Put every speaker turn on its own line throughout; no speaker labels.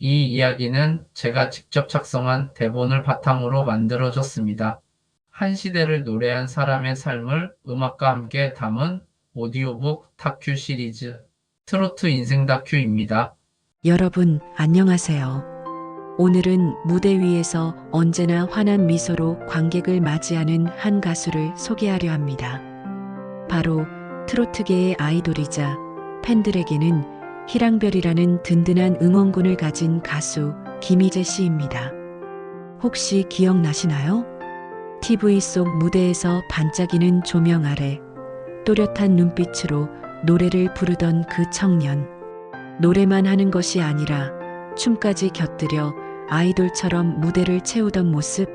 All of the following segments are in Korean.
이 이야기는 제가 직접 작성한 대본을 바탕으로 만들어졌습니다. 한 시대를 노래한 사람의 삶을 음악과 함께 담은 오디오북 다큐 시리즈 트로트 인생 다큐입니다.
여러분, 안녕하세요. 오늘은 무대 위에서 언제나 환한 미소로 관객을 맞이하는 한 가수를 소개하려 합니다. 바로 트로트계의 아이돌이자 팬들에게는 희랑별이라는 든든한 응원군을 가진 가수 김희재 씨입니다. 혹시 기억나시나요? TV 속 무대에서 반짝이는 조명 아래 또렷한 눈빛으로 노래를 부르던 그 청년. 노래만 하는 것이 아니라 춤까지 곁들여 아이돌처럼 무대를 채우던 모습.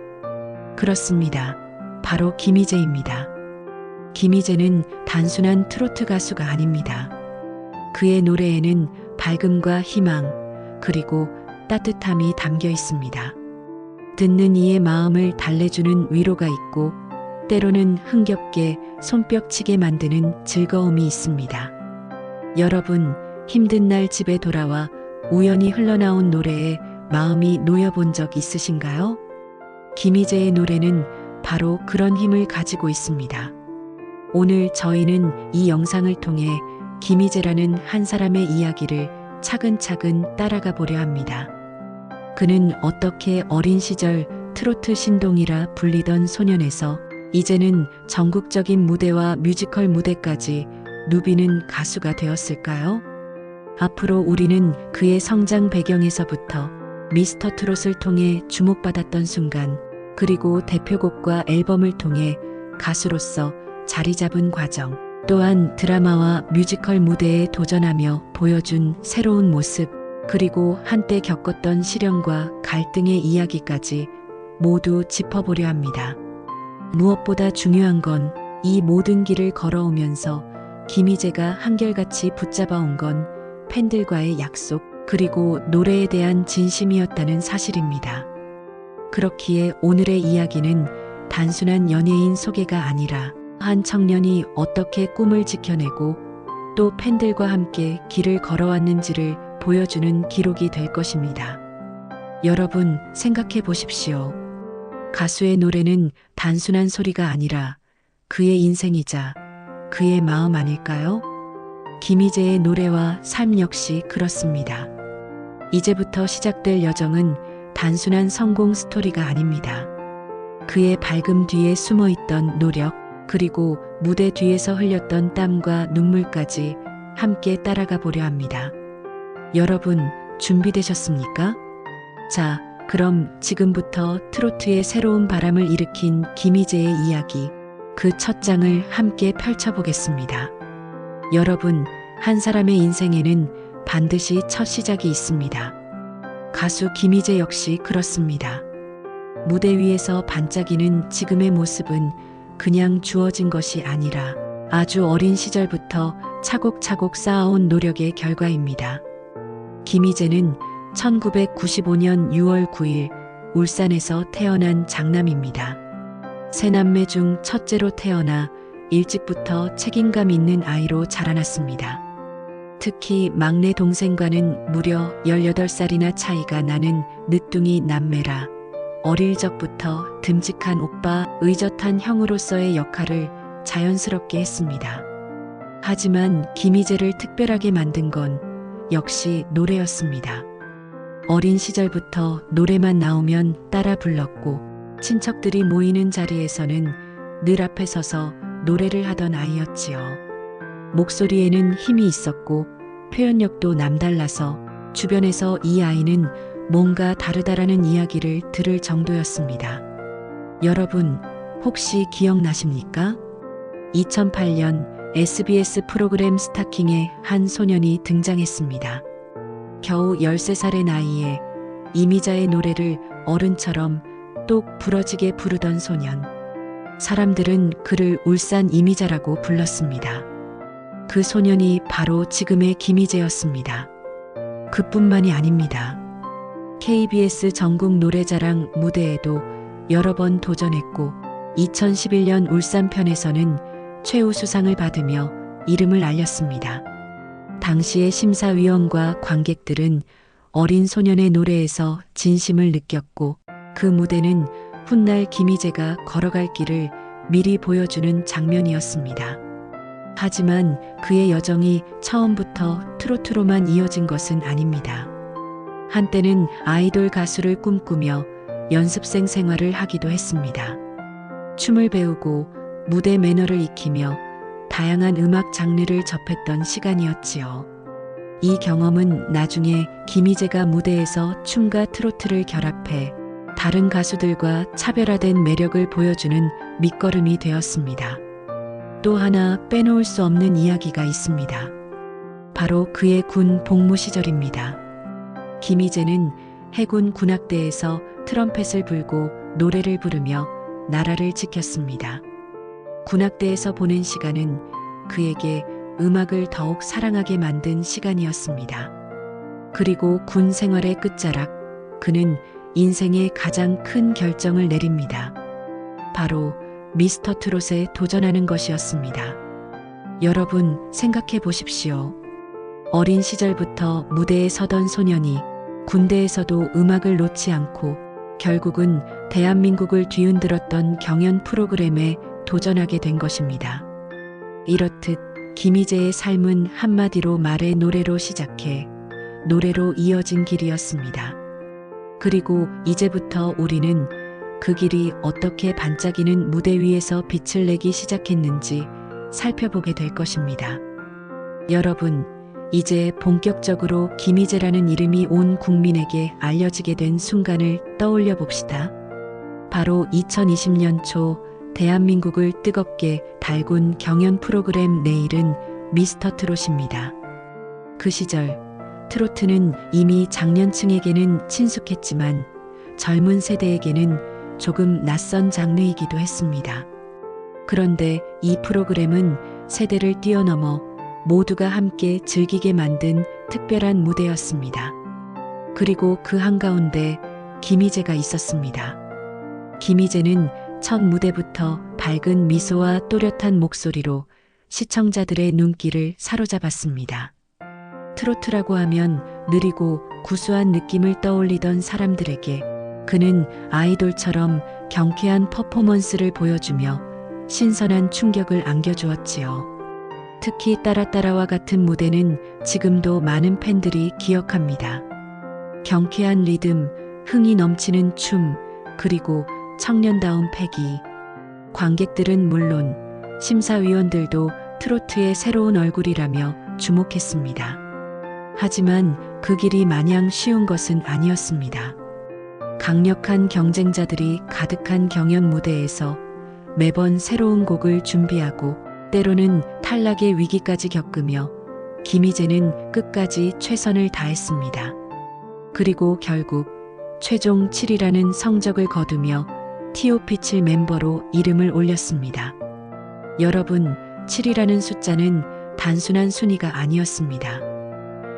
그렇습니다. 바로 김희재입니다. 김희재는 단순한 트로트 가수가 아닙니다. 그의 노래에는 밝음과 희망, 그리고 따뜻함이 담겨 있습니다. 듣는 이의 마음을 달래주는 위로가 있고, 때로는 흥겹게 손뼉치게 만드는 즐거움이 있습니다. 여러분, 힘든 날 집에 돌아와 우연히 흘러나온 노래에 마음이 놓여본 적 있으신가요? 김희재의 노래는 바로 그런 힘을 가지고 있습니다. 오늘 저희는 이 영상을 통해 김희재라는 한 사람의 이야기를 차근차근 따라가 보려 합니다. 그는 어떻게 어린 시절 트로트 신동이라 불리던 소년에서 이제는 전국적인 무대와 뮤지컬 무대까지 누비는 가수가 되었을까요? 앞으로 우리는 그의 성장 배경에서부터 미스터 트롯을 통해 주목받았던 순간, 그리고 대표곡과 앨범을 통해 가수로서 자리 잡은 과정, 또한 드라마와 뮤지컬 무대에 도전하며 보여준 새로운 모습, 그리고 한때 겪었던 시련과 갈등의 이야기까지 모두 짚어보려 합니다. 무엇보다 중요한 건 이 모든 길을 걸어오면서 김희재가 한결같이 붙잡아온 건 팬들과의 약속, 그리고 노래에 대한 진심이었다는 사실입니다. 그렇기에 오늘의 이야기는 단순한 연예인 소개가 아니라 한 청년이 어떻게 꿈을 지켜내고 또 팬들과 함께 길을 걸어왔는지를 보여주는 기록이 될 것입니다. 여러분, 생각해 보십시오. 가수의 노래는 단순한 소리가 아니라 그의 인생이자 그의 마음 아닐까요? 김희재의 노래와 삶 역시 그렇습니다. 이제부터 시작될 여정은 단순한 성공 스토리가 아닙니다. 그의 밝음 뒤에 숨어 있던 노력, 그리고 무대 뒤에서 흘렸던 땀과 눈물까지 함께 따라가 보려 합니다. 여러분, 준비되셨습니까? 자, 그럼 지금부터 트로트의 새로운 바람을 일으킨 김희재의 이야기, 그 첫 장을 함께 펼쳐보겠습니다. 여러분, 한 사람의 인생에는 반드시 첫 시작이 있습니다. 가수 김희재 역시 그렇습니다. 무대 위에서 반짝이는 지금의 모습은 그냥 주어진 것이 아니라 아주 어린 시절부터 차곡차곡 쌓아온 노력의 결과입니다. 김희재는 1995년 6월 9일 울산에서 태어난 장남입니다. 세 남매 중 첫째로 태어나 일찍부터 책임감 있는 아이로 자라났습니다. 특히 막내 동생과는 무려 18살이나 차이가 나는 늦둥이 남매라 어릴 적부터 듬직한 오빠, 의젓한 형으로서의 역할을 자연스럽게 했습니다. 하지만 김희재를 특별하게 만든 건 역시 노래였습니다. 어린 시절부터 노래만 나오면 따라 불렀고, 친척들이 모이는 자리에서는 늘 앞에 서서 노래를 하던 아이였지요. 목소리에는 힘이 있었고 표현력도 남달라서 주변에서 이 아이는 뭔가 다르다라는 이야기를 들을 정도였습니다. 여러분, 혹시 기억나십니까? 2008년 SBS 프로그램 스타킹에 한 소년이 등장했습니다. 겨우 13살의 나이에 이미자의 노래를 어른처럼 똑 부러지게 부르던 소년. 사람들은 그를 울산 이미자라고 불렀습니다. 그 소년이 바로 지금의 김희재였습니다. 그뿐만이 아닙니다. KBS 전국 노래자랑 무대에도 여러 번 도전했고 2011년 울산편에서는 최우수상을 받으며 이름을 알렸습니다. 당시의 심사위원과 관객들은 어린 소년의 노래에서 진심을 느꼈고 그 무대는 훗날 김희재가 걸어갈 길을 미리 보여주는 장면이었습니다. 하지만 그의 여정이 처음부터 트로트로만 이어진 것은 아닙니다. 한때는 아이돌 가수를 꿈꾸며 연습생 생활을 하기도 했습니다. 춤을 배우고 무대 매너를 익히며 다양한 음악 장르를 접했던 시간이었지요. 이 경험은 나중에 김희재가 무대에서 춤과 트로트를 결합해 다른 가수들과 차별화된 매력을 보여주는 밑거름이 되었습니다. 또 하나 빼놓을 수 없는 이야기가 있습니다. 바로 그의 군 복무 시절입니다. 김희재는 해군 군악대에서 트럼펫을 불고 노래를 부르며 나라를 지켰습니다. 군악대에서 보낸 시간은 그에게 음악을 더욱 사랑하게 만든 시간이었습니다. 그리고 군 생활의 끝자락, 그는 인생의 가장 큰 결정을 내립니다. 바로 미스터 트롯에 도전하는 것이었습니다. 여러분 생각해 보십시오. 어린 시절부터 무대에 서던 소년이 군대에서도 음악을 놓지 않고 결국은 대한민국을 뒤흔들었던 경연 프로그램에 도전하게 된 것입니다. 이렇듯 김희재의 삶은 한마디로 말해 노래로 시작해 노래로 이어진 길이었습니다. 그리고 이제부터 우리는 그 길이 어떻게 반짝이는 무대 위에서 빛을 내기 시작했는지 살펴보게 될 것입니다. 여러분, 이제 본격적으로 김희재라는 이름이 온 국민에게 알려지게 된 순간을 떠올려 봅시다. 바로 2020년 초 대한민국을 뜨겁게 달군 경연 프로그램 내일은 미스터 트롯입니다. 그 시절 트로트는 이미 장년층에게는 친숙했지만 젊은 세대에게는 조금 낯선 장르이기도 했습니다. 그런데 이 프로그램은 세대를 뛰어넘어 모두가 함께 즐기게 만든 특별한 무대였습니다. 그리고 그 한가운데 김희재가 있었습니다. 김희재는 첫 무대부터 밝은 미소와 또렷한 목소리로 시청자들의 눈길을 사로잡았습니다. 트로트라고 하면 느리고 구수한 느낌을 떠올리던 사람들에게 그는 아이돌처럼 경쾌한 퍼포먼스를 보여주며 신선한 충격을 안겨주었지요. 특히 따라따라와 같은 무대는 지금도 많은 팬들이 기억합니다. 경쾌한 리듬, 흥이 넘치는 춤, 그리고 청년다운 패기. 관객들은 물론 심사위원들도 트로트의 새로운 얼굴이라며 주목했습니다. 하지만 그 길이 마냥 쉬운 것은 아니었습니다. 강력한 경쟁자들이 가득한 경연 무대에서 매번 새로운 곡을 준비하고 때로는 탈락의 위기까지 겪으며 김희재는 끝까지 최선을 다했습니다. 그리고 결국 최종 7위라는 성적을 거두며 T.O.P7 멤버로 이름을 올렸습니다. 여러분, 7위라는 숫자는 단순한 순위가 아니었습니다.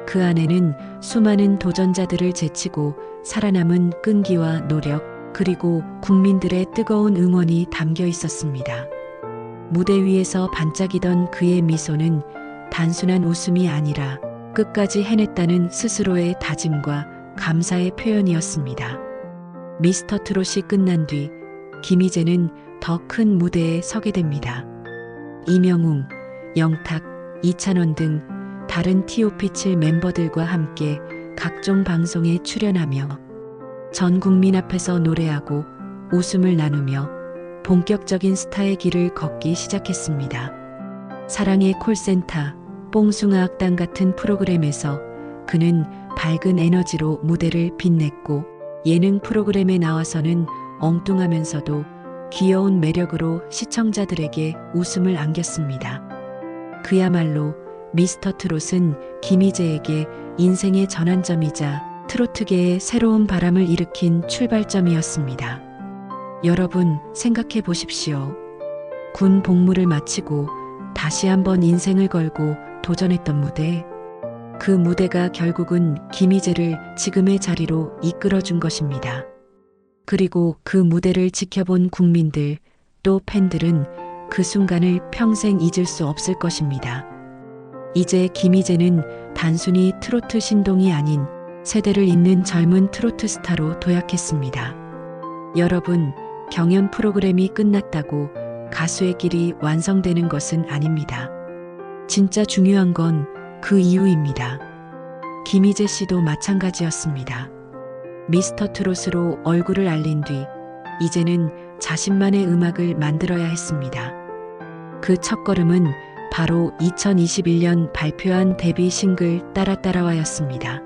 그 안에는 수많은 도전자들을 제치고 살아남은 끈기와 노력, 그리고 국민들의 뜨거운 응원이 담겨 있었습니다. 무대 위에서 반짝이던 그의 미소는 단순한 웃음이 아니라 끝까지 해냈다는 스스로의 다짐과 감사의 표현이었습니다. 미스터 트롯이 끝난 뒤 김희재는 더 큰 무대에 서게 됩니다. 이명웅, 영탁, 이찬원 등 다른 T.O.P7 멤버들과 함께 각종 방송에 출연하며 전 국민 앞에서 노래하고 웃음을 나누며 본격적인 스타의 길을 걷기 시작했습니다. 사랑의 콜센터, 뽕숭아학당 같은 프로그램에서 그는 밝은 에너지로 무대를 빛냈고 예능 프로그램에 나와서는 엉뚱하면서도 귀여운 매력으로 시청자들에게 웃음을 안겼습니다. 그야말로 미스터 트롯은 김희재에게 인생의 전환점이자 트로트계의 새로운 바람을 일으킨 출발점이었습니다. 여러분 생각해 보십시오. 군 복무를 마치고 다시 한번 인생을 걸고 도전했던 무대. 그 무대가 결국은 김희재를 지금의 자리로 이끌어준 것입니다. 그리고 그 무대를 지켜본 국민들, 또 팬들은 그 순간을 평생 잊을 수 없을 것입니다. 이제 김희재는 단순히 트로트 신동이 아닌 세대를 잇는 젊은 트로트 스타로 도약했습니다. 여러분, 경연 프로그램이 끝났다고 가수의 길이 완성되는 것은 아닙니다. 진짜 중요한 건 그 이유입니다. 김희재 씨도 마찬가지였습니다. 미스터 트롯으로 얼굴을 알린 뒤 이제는 자신만의 음악을 만들어야 했습니다. 그 첫걸음은 바로 2021년 발표한 데뷔 싱글 따라따라와였습니다.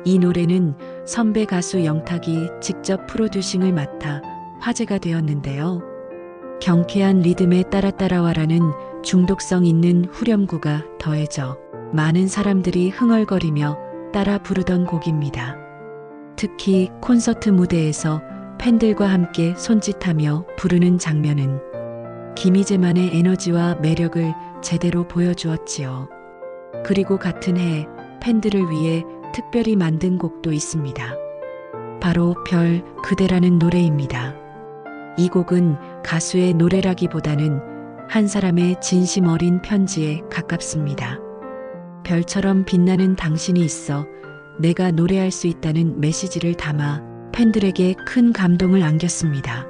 이 노래는 선배 가수 영탁이 직접 프로듀싱을 맡아 화제가 되었는데요. 경쾌한 리듬에 따라따라와라는 중독성 있는 후렴구가 더해져 많은 사람들이 흥얼거리며 따라 부르던 곡입니다. 특히 콘서트 무대에서 팬들과 함께 손짓하며 부르는 장면은 김희재만의 에너지와 매력을 제대로 보여주었지요. 그리고 같은 해 팬들을 위해 특별히 만든 곡도 있습니다. 바로 별 그대라는 노래입니다. 이 곡은 가수의 노래라기보다는 한 사람의 진심 어린 편지에 가깝습니다. 별처럼 빛나는 당신이 있어 내가 노래할 수 있다는 메시지를 담아 팬들에게 큰 감동을 안겼습니다.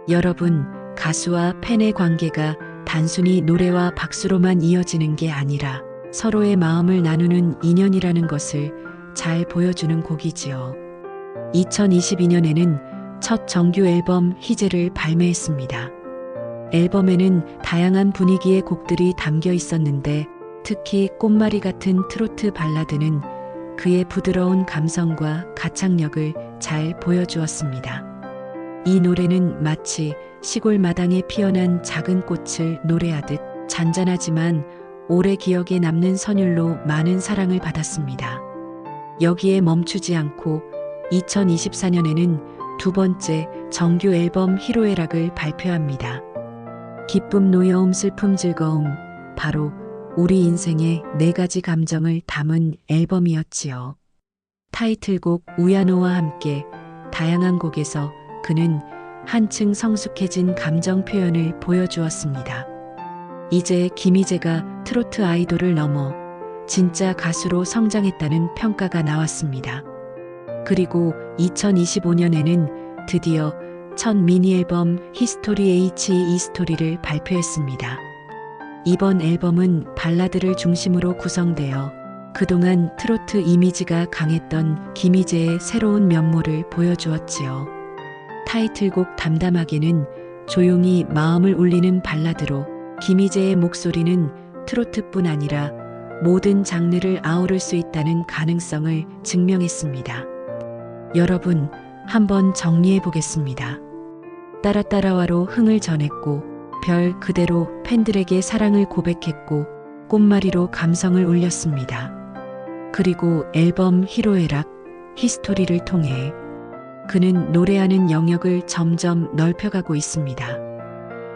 여러분, 가수와 팬의 관계가 단순히 노래와 박수로만 이어지는 게 아니라 서로의 마음을 나누는 인연이라는 것을 잘 보여주는 곡이지요. 2022년에는 첫 정규 앨범 희재를 발매했습니다. 앨범에는 다양한 분위기의 곡들이 담겨 있었는데 특히 꽃말이 같은 트로트 발라드는 그의 부드러운 감성과 가창력을 잘 보여주었습니다. 이 노래는 마치 시골 마당에 피어난 작은 꽃을 노래하듯 잔잔하지만 오래 기억에 남는 선율로 많은 사랑을 받았습니다. 여기에 멈추지 않고 2024년에는 두 번째 정규 앨범 희로애락을 발표합니다. 기쁨, 노여움, 슬픔, 즐거움, 바로 우리 인생의 4가지 감정을 담은 앨범이었지요. 타이틀곡 우야노와 함께 다양한 곡에서 그는 한층 성숙해진 감정 표현을 보여주었습니다. 이제 김희재가 트로트 아이돌을 넘어 진짜 가수로 성장했다는 평가가 나왔습니다. 그리고 2025년에는 드디어 첫 미니 앨범 히스토리 HE 스토리를 발표했습니다. 이번 앨범은 발라드를 중심으로 구성되어 그동안 트로트 이미지가 강했던 김희재의 새로운 면모를 보여주었지요. 타이틀곡 담담하게는 조용히 마음을 울리는 발라드로 김희재의 목소리는 트로트뿐 아니라 모든 장르를 아우를 수 있다는 가능성을 증명했습니다. 여러분, 한번 정리해 보겠습니다. 따라따라와로 흥을 전했고, 별 그대로 팬들에게 사랑을 고백했고, 꽃마리로 감성을 울렸습니다. 그리고 앨범 희로애락, 히스토리를 통해 그는 노래하는 영역을 점점 넓혀가고 있습니다.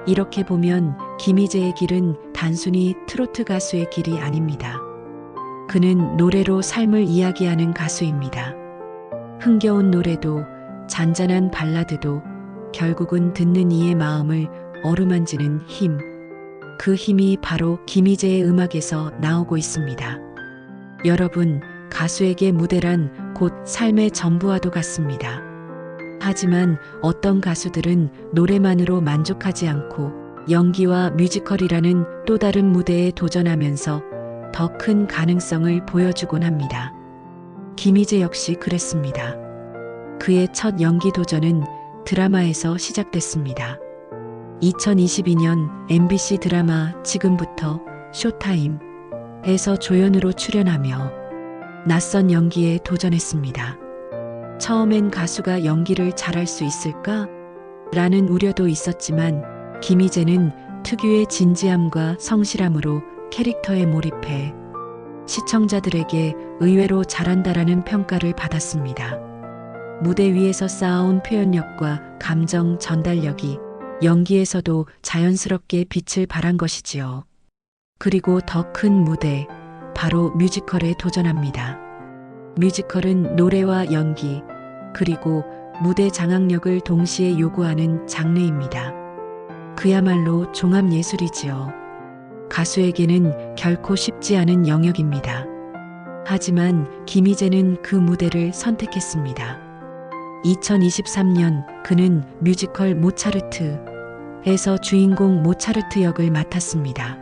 이렇게 보면 김희재의 길은 단순히 트로트 가수의 길이 아닙니다. 그는 노래로 삶을 이야기하는 가수입니다. 흥겨운 노래도 잔잔한 발라드도 결국은 듣는 이의 마음을 어루만지는 힘. 그 힘이 바로 김희재의 음악에서 나오고 있습니다. 여러분, 가수에게 무대란 곧 삶의 전부와도 같습니다. 하지만 어떤 가수들은 노래만으로 만족하지 않고 연기와 뮤지컬이라는 또 다른 무대에 도전하면서 더 큰 가능성을 보여주곤 합니다. 김희재 역시 그랬습니다. 그의 첫 연기 도전은 드라마에서 시작됐습니다. 2022년 MBC 드라마 지금부터 쇼타임에서 조연으로 출연하며 낯선 연기에 도전했습니다. 처음엔 가수가 연기를 잘할 수 있을까? 라는 우려도 있었지만 김희재는 특유의 진지함과 성실함으로 캐릭터에 몰입해 시청자들에게 의외로 잘한다라는 평가를 받았습니다. 무대 위에서 쌓아온 표현력과 감정 전달력이 연기에서도 자연스럽게 빛을 발한 것이지요. 그리고 더 큰 무대, 바로 뮤지컬에 도전합니다. 뮤지컬은 노래와 연기, 그리고 무대 장악력을 동시에 요구하는 장르입니다. 그야말로 종합예술이지요. 가수에게는 결코 쉽지 않은 영역입니다. 하지만 김희재는 그 무대를 선택했습니다. 2023년 그는 뮤지컬 모차르트에서 주인공 모차르트 역을 맡았습니다.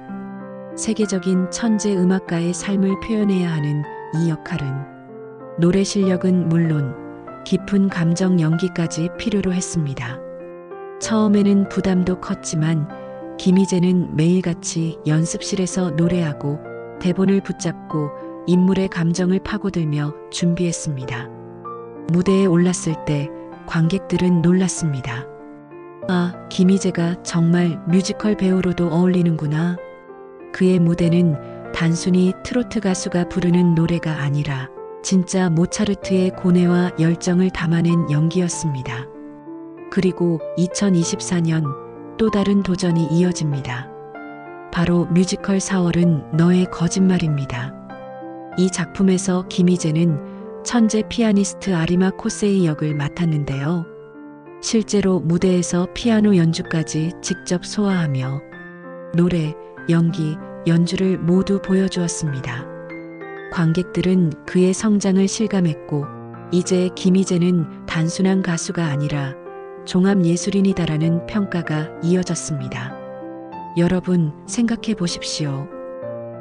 세계적인 천재 음악가의 삶을 표현해야 하는 이 역할은 노래 실력은 물론 깊은 감정 연기까지 필요로 했습니다. 처음에는 부담도 컸지만 김희재는 매일같이 연습실에서 노래하고 대본을 붙잡고 인물의 감정을 파고들며 준비했습니다. 무대에 올랐을 때 관객들은 놀랐습니다. 아, 김희재가 정말 뮤지컬 배우로도 어울리는구나. 그의 무대는 단순히 트로트 가수가 부르는 노래가 아니라 진짜 모차르트의 고뇌와 열정을 담아낸 연기였습니다. 그리고 2024년 또 다른 도전이 이어집니다. 바로 뮤지컬 4월은 너의 거짓말입니다. 이 작품에서 김희재는 천재 피아니스트 아리마 코세이 역을 맡았는데요. 실제로 무대에서 피아노 연주까지 직접 소화하며 노래, 연기, 연주를 모두 보여주었습니다. 관객들은 그의 성장을 실감했고 이제 김희재는 단순한 가수가 아니라 종합예술인이다라는 평가가 이어졌습니다. 여러분 생각해 보십시오.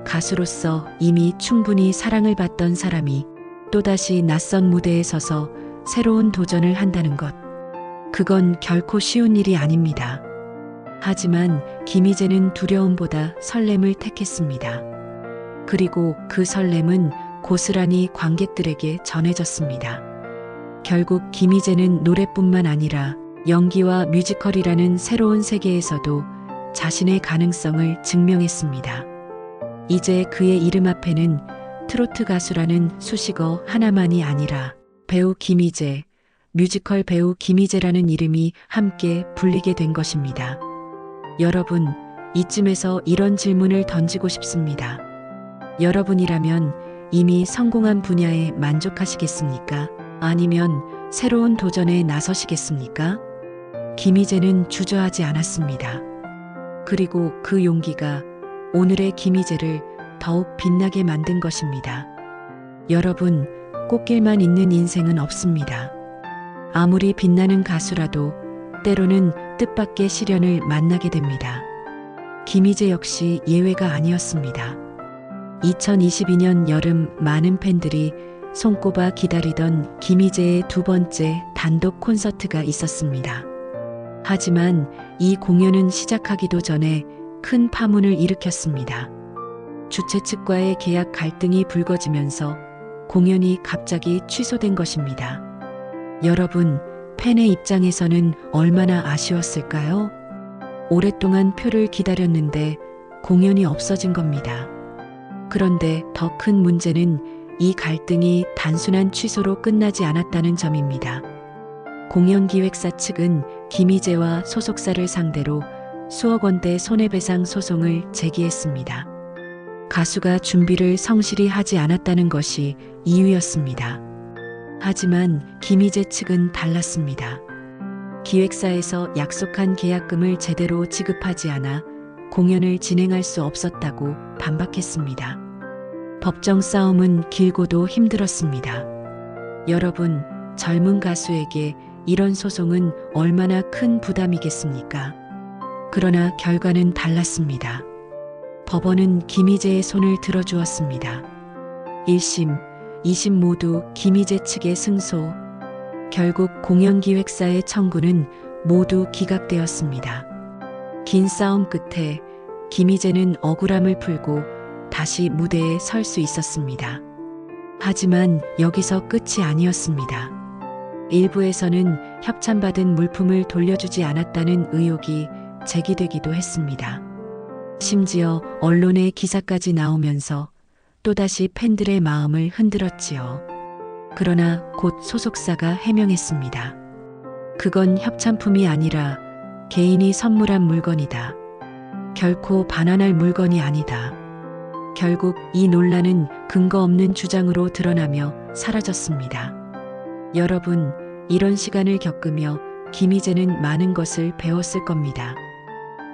가수로서 이미 충분히 사랑을 받던 사람이 또다시 낯선 무대에 서서 새로운 도전을 한다는 것. 그건 결코 쉬운 일이 아닙니다. 하지만 김희재는 두려움보다 설렘을 택했습니다. 그리고 그 설렘은 고스란히 관객들에게 전해졌습니다. 결국 김희재는 노래뿐만 아니라 연기와 뮤지컬이라는 새로운 세계에서도 자신의 가능성을 증명했습니다. 이제 그의 이름 앞에는 트로트 가수라는 수식어 하나만이 아니라 배우 김희재, 뮤지컬 배우 김희재라는 이름이 함께 불리게 된 것입니다. 여러분, 이쯤에서 이런 질문을 던지고 싶습니다. 여러분이라면 이미 성공한 분야에 만족하시겠습니까? 아니면 새로운 도전에 나서시겠습니까? 김희재는 주저하지 않았습니다. 그리고 그 용기가 오늘의 김희재를 더욱 빛나게 만든 것입니다. 여러분, 꽃길만 있는 인생은 없습니다. 아무리 빛나는 가수라도 때로는 뜻밖의 시련을 만나게 됩니다. 김희재 역시 예외가 아니었습니다. 2022년 여름 많은 팬들이 손꼽아 기다리던 김희재의 두 번째 단독 콘서트가 있었습니다. 하지만 이 공연은 시작하기도 전에 큰 파문을 일으켰습니다. 주최 측과의 계약 갈등이 불거지면서 공연이 갑자기 취소된 것입니다. 여러분, 팬의 입장에서는 얼마나 아쉬웠을까요? 오랫동안 표를 기다렸는데 공연이 없어진 겁니다. 그런데 더 큰 문제는 이 갈등이 단순한 취소로 끝나지 않았다는 점입니다. 공연기획사 측은 김희재와 소속사를 상대로 수억 원대 손해배상 소송을 제기했습니다. 가수가 준비를 성실히 하지 않았다는 것이 이유였습니다. 하지만 김희재 측은 달랐습니다. 기획사에서 약속한 계약금을 제대로 지급하지 않아 공연을 진행할 수 없었다고 반박했습니다. 법정 싸움은 길고도 힘들었습니다. 여러분, 젊은 가수에게 이런 소송은 얼마나 큰 부담이겠습니까? 그러나 결과는 달랐습니다. 법원은 김희재의 손을 들어주었습니다. 1심, 2심 모두 김희재 측의 승소. 결국 공연기획사의 청구는 모두 기각되었습니다. 긴 싸움 끝에 김희재는 억울함을 풀고 다시 무대에 설 수 있었습니다. 하지만 여기서 끝이 아니었습니다. 일부에서는 협찬받은 물품을 돌려주지 않았다는 의혹이 제기되기도 했습니다. 심지어 언론의 기사까지 나오면서 또다시 팬들의 마음을 흔들었지요. 그러나 곧 소속사가 해명했습니다. 그건 협찬품이 아니라 개인이 선물한 물건이다. 결코 반환할 물건이 아니다. 결국 이 논란은 근거 없는 주장으로 드러나며 사라졌습니다. 여러분, 이런 시간을 겪으며 김희재는 많은 것을 배웠을 겁니다.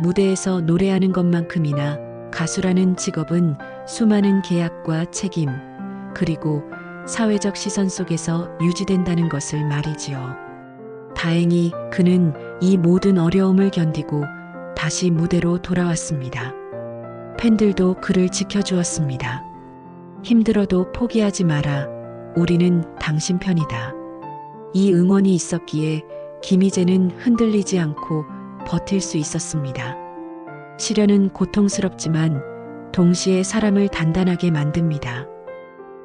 무대에서 노래하는 것만큼이나 가수라는 직업은 수많은 계약과 책임, 그리고 사회적 시선 속에서 유지된다는 것을 말이지요. 다행히 그는 이 모든 어려움을 견디고 다시 무대로 돌아왔습니다. 팬들도 그를 지켜주었습니다. 힘들어도 포기하지 마라. 우리는 당신 편이다. 이 응원이 있었기에 김희재는 흔들리지 않고 버틸 수 있었습니다. 시련은 고통스럽지만 동시에 사람을 단단하게 만듭니다.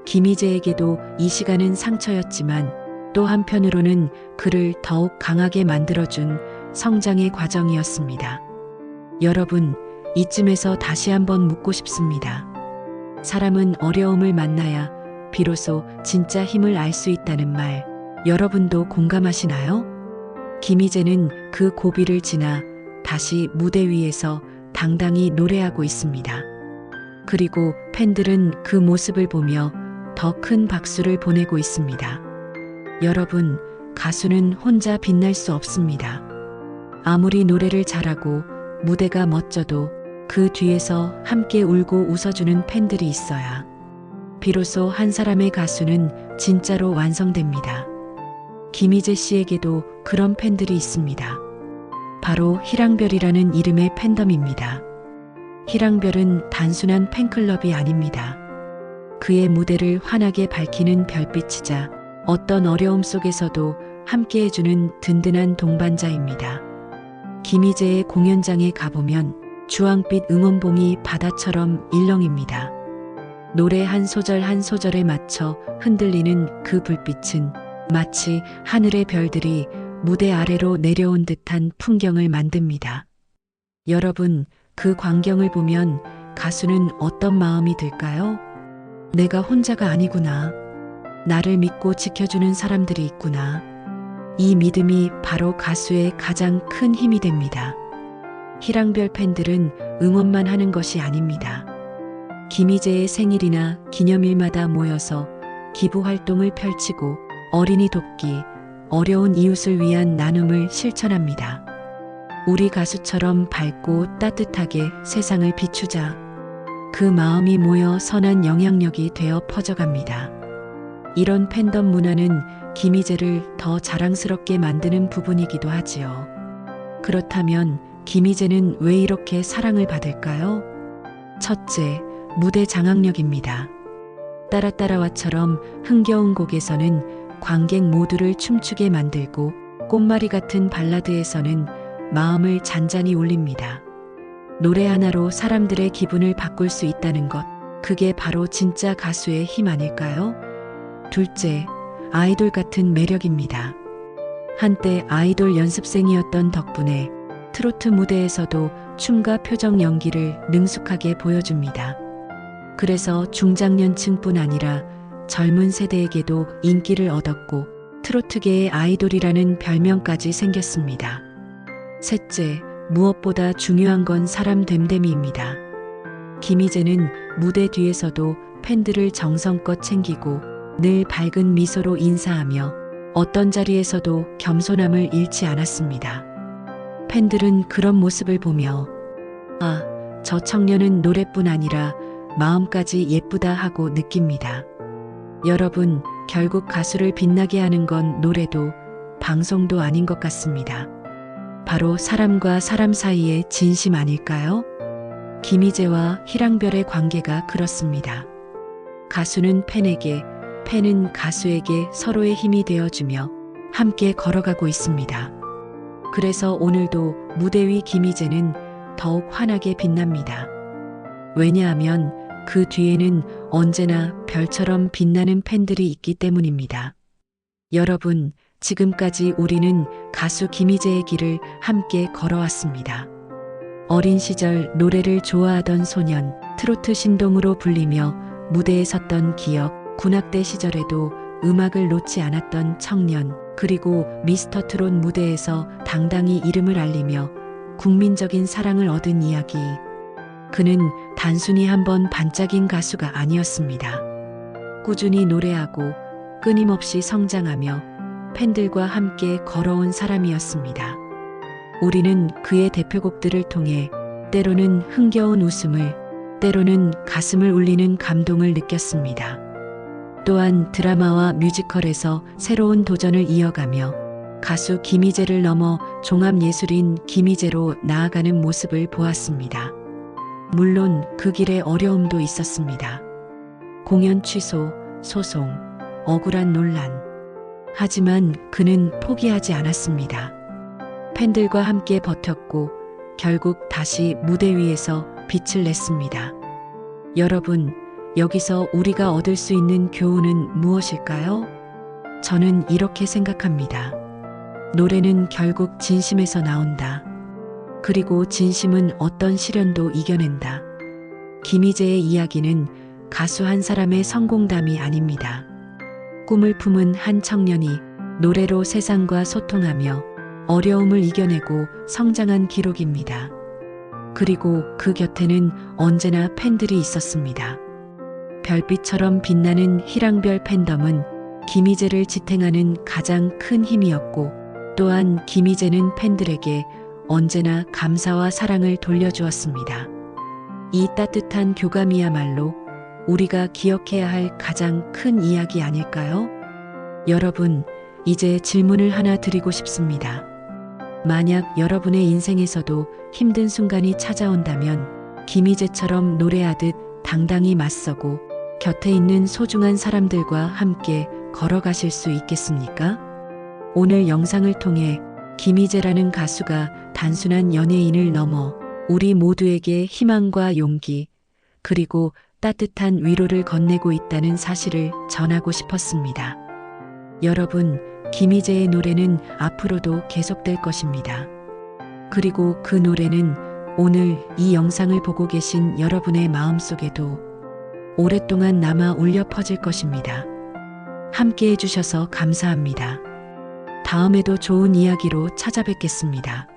김희재에게도 이 시간은 상처였지만 또 한편으로는 그를 더욱 강하게 만들어준 성장의 과정이었습니다. 여러분, 이쯤에서 다시 한번 묻고 싶습니다. 사람은 어려움을 만나야 비로소 진짜 힘을 알 수 있다는 말, 여러분도 공감하시나요? 김희재는 그 고비를 지나 다시 무대 위에서 당당히 노래하고 있습니다. 그리고 팬들은 그 모습을 보며 더 큰 박수를 보내고 있습니다. 여러분, 가수는 혼자 빛날 수 없습니다. 아무리 노래를 잘하고 무대가 멋져도 그 뒤에서 함께 울고 웃어주는 팬들이 있어야 비로소 한 사람의 가수는 진짜로 완성됩니다. 김희재 씨에게도 그런 팬들이 있습니다. 바로 희랑별이라는 이름의 팬덤입니다. 희랑별은 단순한 팬클럽이 아닙니다. 그의 무대를 환하게 밝히는 별빛이자 어떤 어려움 속에서도 함께해주는 든든한 동반자입니다. 김희재의 공연장에 가보면 주황빛 응원봉이 바다처럼 일렁입니다. 노래 한 소절 한 소절에 맞춰 흔들리는 그 불빛은 마치 하늘의 별들이 무대 아래로 내려온 듯한 풍경을 만듭니다. 여러분, 그 광경을 보면 가수는 어떤 마음이 들까요? 내가 혼자가 아니구나. 나를 믿고 지켜주는 사람들이 있구나. 이 믿음이 바로 가수의 가장 큰 힘이 됩니다. 희랑별 팬들은 응원만 하는 것이 아닙니다. 김희재의 생일이나 기념일마다 모여서 기부 활동을 펼치고 어린이 돕기, 어려운 이웃을 위한 나눔을 실천합니다. 우리 가수처럼 밝고 따뜻하게 세상을 비추자. 그 마음이 모여 선한 영향력이 되어 퍼져갑니다. 이런 팬덤 문화는 김희재를 더 자랑스럽게 만드는 부분이기도 하지요. 그렇다면 김희재는 왜 이렇게 사랑을 받을까요? 첫째, 무대 장악력입니다. 따라따라와처럼 흥겨운 곡에서는 관객 모두를 춤추게 만들고 꽃말이 같은 발라드에서는 마음을 잔잔히 울립니다. 노래 하나로 사람들의 기분을 바꿀 수 있다는 것, 그게 바로 진짜 가수의 힘 아닐까요? 둘째, 아이돌 같은 매력입니다. 한때 아이돌 연습생이었던 덕분에 트로트 무대에서도 춤과 표정 연기를 능숙하게 보여줍니다. 그래서 중장년층뿐 아니라 젊은 세대에게도 인기를 얻었고 트로트계의 아이돌이라는 별명까지 생겼습니다. 셋째, 무엇보다 중요한 건 사람 됨됨이입니다. 김희재는 무대 뒤에서도 팬들을 정성껏 챙기고 늘 밝은 미소로 인사하며 어떤 자리에서도 겸손함을 잃지 않았습니다. 팬들은 그런 모습을 보며 아, 저 청년은 노래뿐 아니라 마음까지 예쁘다 하고 느낍니다. 여러분, 결국 가수를 빛나게 하는 건 노래도 방송도 아닌 것 같습니다. 바로 사람과 사람 사이의 진심 아닐까요? 김희재와 희랑별의 관계가 그렇습니다. 가수는 팬에게, 팬은 가수에게 서로의 힘이 되어주며 함께 걸어가고 있습니다. 그래서 오늘도 무대 위 김희재는 더욱 환하게 빛납니다. 왜냐하면 그 뒤에는 언제나 별처럼 빛나는 팬들이 있기 때문입니다. 여러분, 지금까지 우리는 가수 김희재의 길을 함께 걸어왔습니다. 어린 시절 노래를 좋아하던 소년, 트로트 신동으로 불리며 무대에 섰던 기억, 군악대 시절에도 음악을 놓지 않았던 청년, 그리고 미스터 트롯 무대에서 당당히 이름을 알리며 국민적인 사랑을 얻은 이야기. 그는 단순히 한번 반짝인 가수가 아니었습니다. 꾸준히 노래하고 끊임없이 성장하며 팬들과 함께 걸어온 사람이었습니다. 우리는 그의 대표곡들을 통해 때로는 흥겨운 웃음을, 때로는 가슴을 울리는 감동을 느꼈습니다. 또한 드라마와 뮤지컬에서 새로운 도전을 이어가며 가수 김희재를 넘어 종합예술인 김희재로 나아가는 모습을 보았습니다. 물론 그 길에 어려움도 있었습니다. 공연 취소, 소송, 억울한 논란. 하지만 그는 포기하지 않았습니다. 팬들과 함께 버텼고 결국 다시 무대 위에서 빛을 냈습니다. 여러분, 여기서 우리가 얻을 수 있는 교훈은 무엇일까요? 저는 이렇게 생각합니다. 노래는 결국 진심에서 나온다. 그리고 진심은 어떤 시련도 이겨낸다. 김희재의 이야기는 가수 한 사람의 성공담이 아닙니다. 꿈을 품은 한 청년이 노래로 세상과 소통하며 어려움을 이겨내고 성장한 기록입니다. 그리고 그 곁에는 언제나 팬들이 있었습니다. 별빛처럼 빛나는 희랑별 팬덤은 김희재를 지탱하는 가장 큰 힘이었고, 또한 김희재는 팬들에게 언제나 감사와 사랑을 돌려주었습니다. 이 따뜻한 교감이야말로 우리가 기억해야 할 가장 큰 이야기 아닐까요? 여러분, 이제 질문을 하나 드리고 싶습니다. 만약 여러분의 인생에서도 힘든 순간이 찾아온다면 김희재처럼 노래하듯 당당히 맞서고 곁에 있는 소중한 사람들과 함께 걸어가실 수 있겠습니까? 오늘 영상을 통해 김희재라는 가수가 단순한 연예인을 넘어 우리 모두에게 희망과 용기, 그리고 따뜻한 위로를 건네고 있다는 사실을 전하고 싶었습니다. 여러분, 김희재의 노래는 앞으로도 계속될 것입니다. 그리고 그 노래는 오늘 이 영상을 보고 계신 여러분의 마음속에도 오랫동안 남아 울려 퍼질 것입니다. 함께 해주셔서 감사합니다. 다음에도 좋은 이야기로 찾아뵙겠습니다.